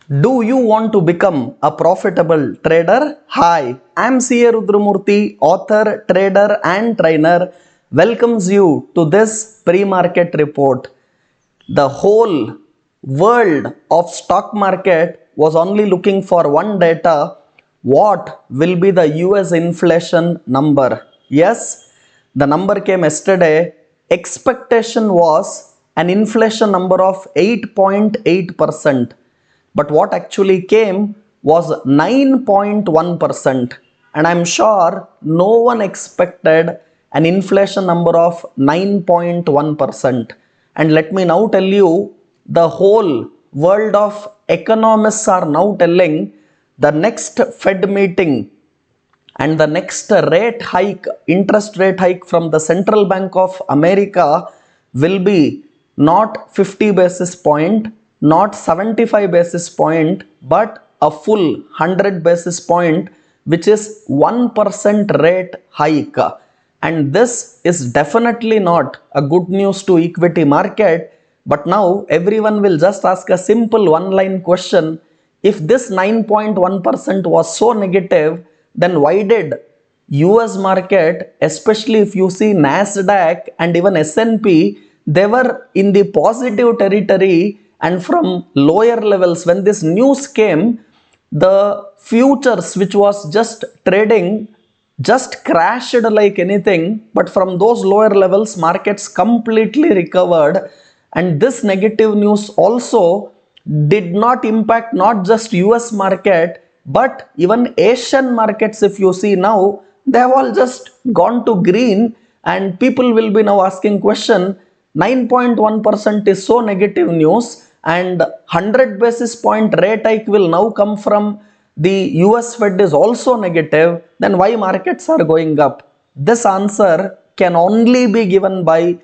Do you want to become a profitable trader? Hi, I'm CA RUDRAMURTHY, author, trader, and trainer, welcomes you to this pre-market report. The whole world of stock market was only looking for one data: what will be the US inflation number? Yes, the number came yesterday. Expectation was an inflation number of 8.8%, but what actually came was 9.1%, and I'm sure no one expected an inflation number of 9.1%. And let me now tell you, the whole world of economists are now telling the next Fed meeting and the next rate hike, interest rate hike from the Central Bank of America will be not 50 basis point, not 75 basis point, but a full 100 basis point, which is 1% rate hike. And this is definitely not a good news to equity market. But now everyone will just ask a simple one line question: if this 9.1% was so negative, then why did US market, especially if you see Nasdaq and even S&P, they were in the positive territory, and from lower levels when this news came, the futures which was just trading just crashed like anything. But from those lower levels, markets completely recovered. And this negative news also did not impact not just US market, but even Asian markets. If you see now, they have all just gone to green, and people will be now asking question: 9.1% is so negative news, and 100 basis point rate hike will now come from the US Fed is also negative, then why markets are going up? This answer can only be given by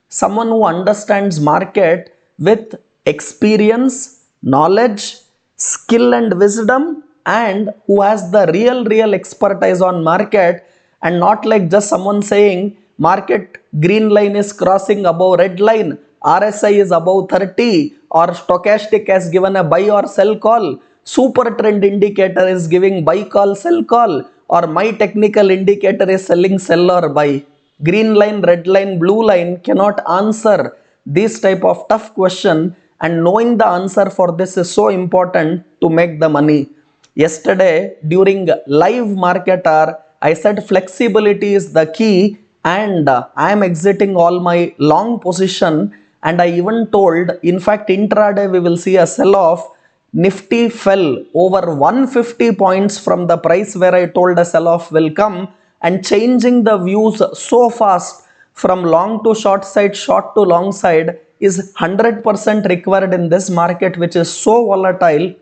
someone who understands market with experience, knowledge, skill and wisdom, and who has the real expertise on market, and not like just someone saying market green line is crossing above red line, RSI is above 30, or stochastic has given a buy or sell call, super trend indicator is giving buy call sell call, or my technical indicator is selling sell or buy. Green line, red line, blue line cannot answer this type of tough question, and knowing the answer for this is so important to make the money. Yesterday during live market hour, I said flexibility is the key, and I am exiting all my long position. And I even told, in fact, intraday we will see a sell off. Nifty fell over 150 points from the price where I told a sell off will come, and changing the views so fast from long to short side, short to long side is 100% required in this market, which is so volatile.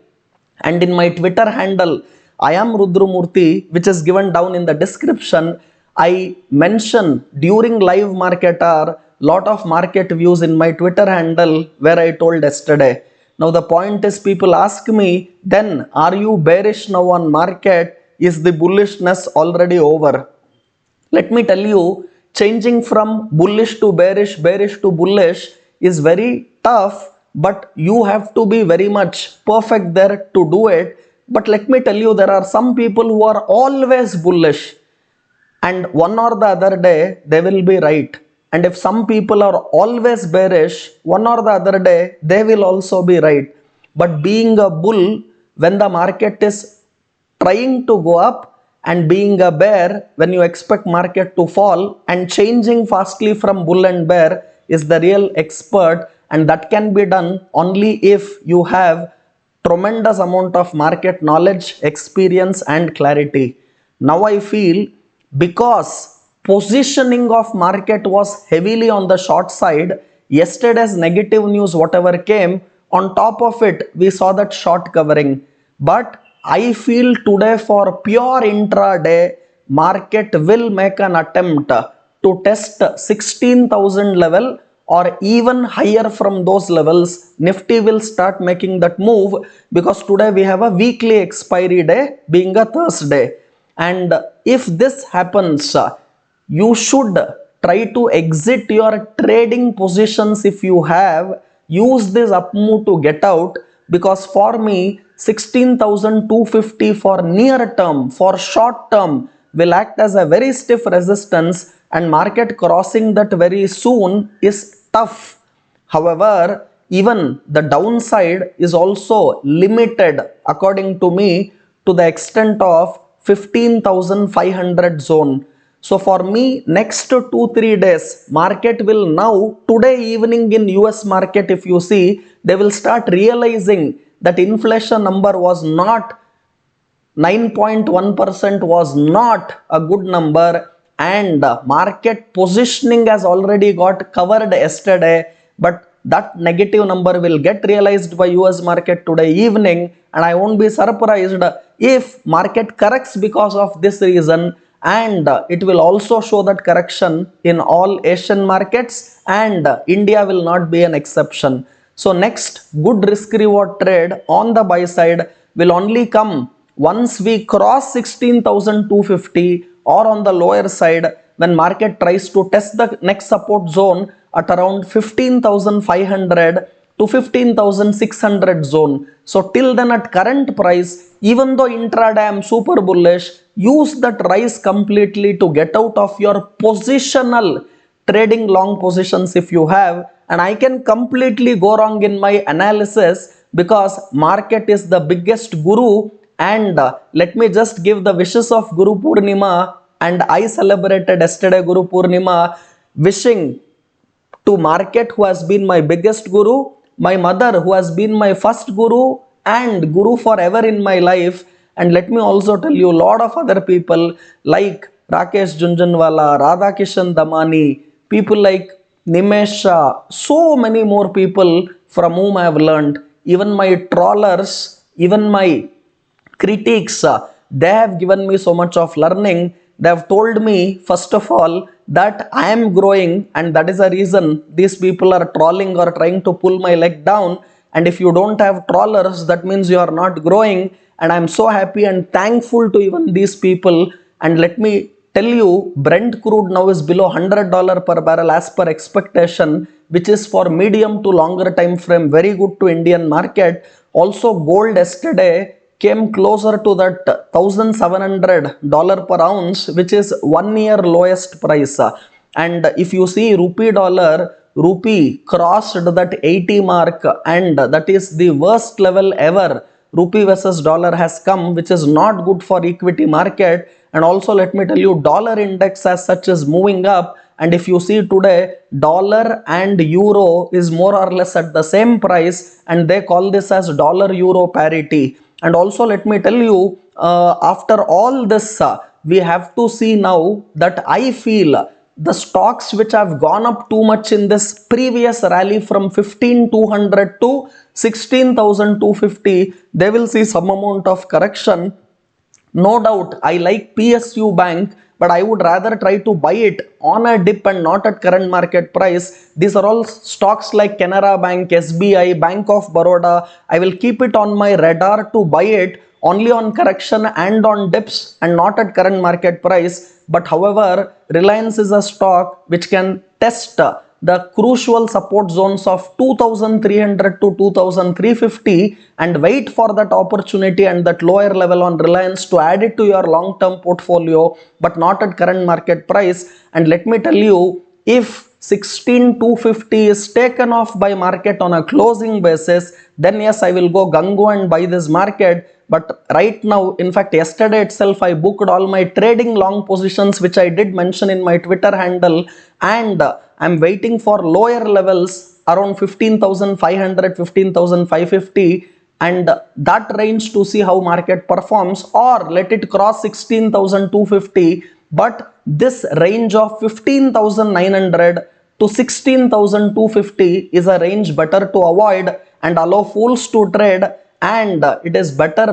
And in my Twitter handle, I am Rudramurthy, which is given down in the description, I mention during live market hour lot of market views in my Twitter handle where I told yesterday. Now the point is, people ask me, then are you bearish now on market? Is the bullishness already over? Let me tell you, changing from bullish to bearish, bearish to bullish is very tough, but you have to be very much perfect there to do it. But let me tell you, there are some people who are always bullish, and one or the other day they will be right. And if some people are always bearish, one or the other day they will also be right. But being a bull when the market is trying to go up, and being a bear when you expect market to fall, and changing fastly from bull and bear is the real expert, and that can be done only if you have tremendous amount of market knowledge, experience and clarity. Now I feel, because positioning of market was heavily on the short side, yesterday's negative news whatever came, on top of it we saw that short covering. But I feel today for pure intraday, market will make an attempt to test 16,000 level, or even higher from those levels. Nifty will start making that move, because today we have a weekly expiry day being a Thursday. And if this happens, you should try to exit your trading positions if you have. Use this up move to get out. because for me 16,250 for near term, for short term, will act as a very stiff resistance, and market crossing that very soon is tough. However, even the downside is also limited according to me to the extent of 15,500 zone. So for me, next 2-3 days, market will now, today evening in US market, if you see, they will start realizing that inflation number was not 9.1% was not a good number, and market positioning has already got covered yesterday, but that negative number will get realized by US market today evening, and I won't be surprised if market corrects because of this reason, and it will also show that correction in all Asian markets, and India will not be an exception. So next good risk reward trade on the buy side will only come once we cross 16,250, or on the lower side when market tries to test the next support zone at around 15,500 to 15,600 zone. So till then, at current price, even though intraday I am super bullish, use that rise completely to get out of your positional trading long positions if you have, and I can completely go wrong in my analysis because market is the biggest guru. And let me just give the wishes of Guru Purnima, and I celebrated yesterday Guru Purnima, wishing to market who has been my biggest guru, my mother who has been my first guru and guru forever in my life, and let me also tell you a lot of other people like Rakesh Junjanwala, Radhakishan Damani, people like Nimesh Shah, so many more people from whom I have learned, even my trawlers, even my critics, they have given me so much of learning. They have told me, first of all, that I am growing, and that is the reason these people are trolling or trying to pull my leg down. And if you don't have trawlers, that means you are not growing. And I am so happy and thankful to even these people. And let me tell you, Brent crude now is below $100 per barrel as per expectation, which is for medium to longer time frame very good to Indian market. Also, gold yesterday came closer to that $1,700 per ounce, which is 1 year lowest price. And if you see rupee dollar, rupee crossed that 80 mark, and that is the worst level ever rupee versus dollar has come, which is not good for equity market. And also let me tell you, dollar index as such is moving up, and if you see today, dollar and euro is more or less at the same price, and they call this as dollar euro parity. And also let me tell you, after all this, we have to see now that I feel the stocks which have gone up too much in this previous rally from 15,200 to 16,250, they will see some amount of correction. No doubt, I like PSU Bank, but I would rather try to buy it on a dip and not at current market price. These are all stocks like Canara Bank, SBI, Bank of Baroda. I will keep it on my radar to buy it only on correction and on dips and not at current market price. But however, Reliance is a stock which can test the crucial support zones of 2300 to 2350 and wait for that opportunity and that lower level on Reliance to add it to your long term portfolio, but not at current market price. And let me tell you, if 16,250 is taken off by market on a closing basis, then yes, I will go gung-ho and buy this market. But right now, in fact, yesterday itself, I booked all my trading long positions, which I did mention in my Twitter handle, and I'm waiting for lower levels around 15,500, 15,550, and that range to see how market performs, or let it cross 16,250. But this range of 15,900 to 16,250 is a range better to avoid and allow fools to trade, and it is better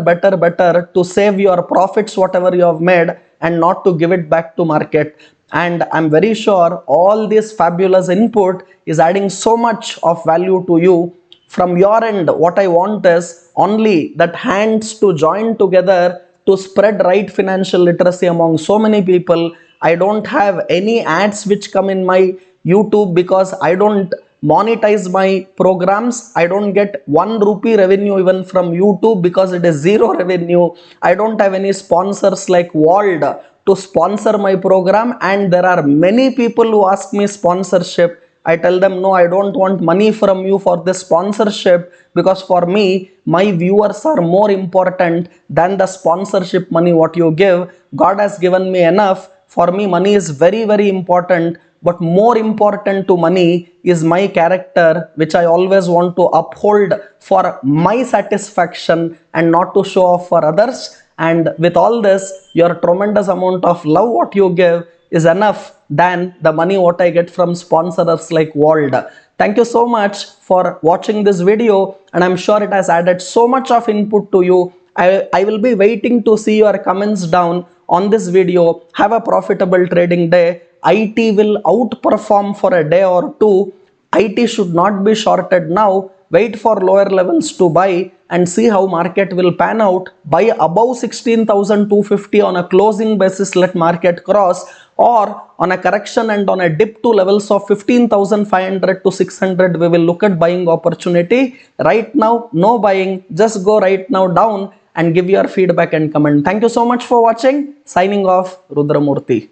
to save your profits whatever you have made and not to give it back to market. And I'm very sure all this fabulous input is adding so much of value to you. From your end, what I want is only that hands to join together to spread right financial literacy among so many people. I don't have any ads which come in my YouTube because I don't monetize my programs. I don't get 1 rupee revenue even from YouTube because it is zero revenue. I don't have any sponsors like Wald to sponsor my program, and there are many people who ask me sponsorship. I tell them, no, I don't want money from you for this sponsorship, because for me, my viewers are more important than the sponsorship money what you give. God has given me enough. For me, money is very, very important, but more important to money is my character, which I always want to uphold for my satisfaction and not to show off for others. And with all this, your tremendous amount of love what you give is enough than the money what I get from sponsors like Wald. Thank you so much for watching this video, and I'm sure it has added so much of input to you. I will be waiting to see your comments down on this video. Have a profitable trading day. IT will outperform for a day or two. IT should not be shorted now. Wait for lower levels to buy and see how market will pan out. Buy above 16,250 on a closing basis, let market cross, or on a correction and on a dip to levels of 15,500 to 600, we will look at buying opportunity. Right now, no buying. Just go right now down and give your feedback and comment. Thank you so much for watching. Signing off, Rudramurthy.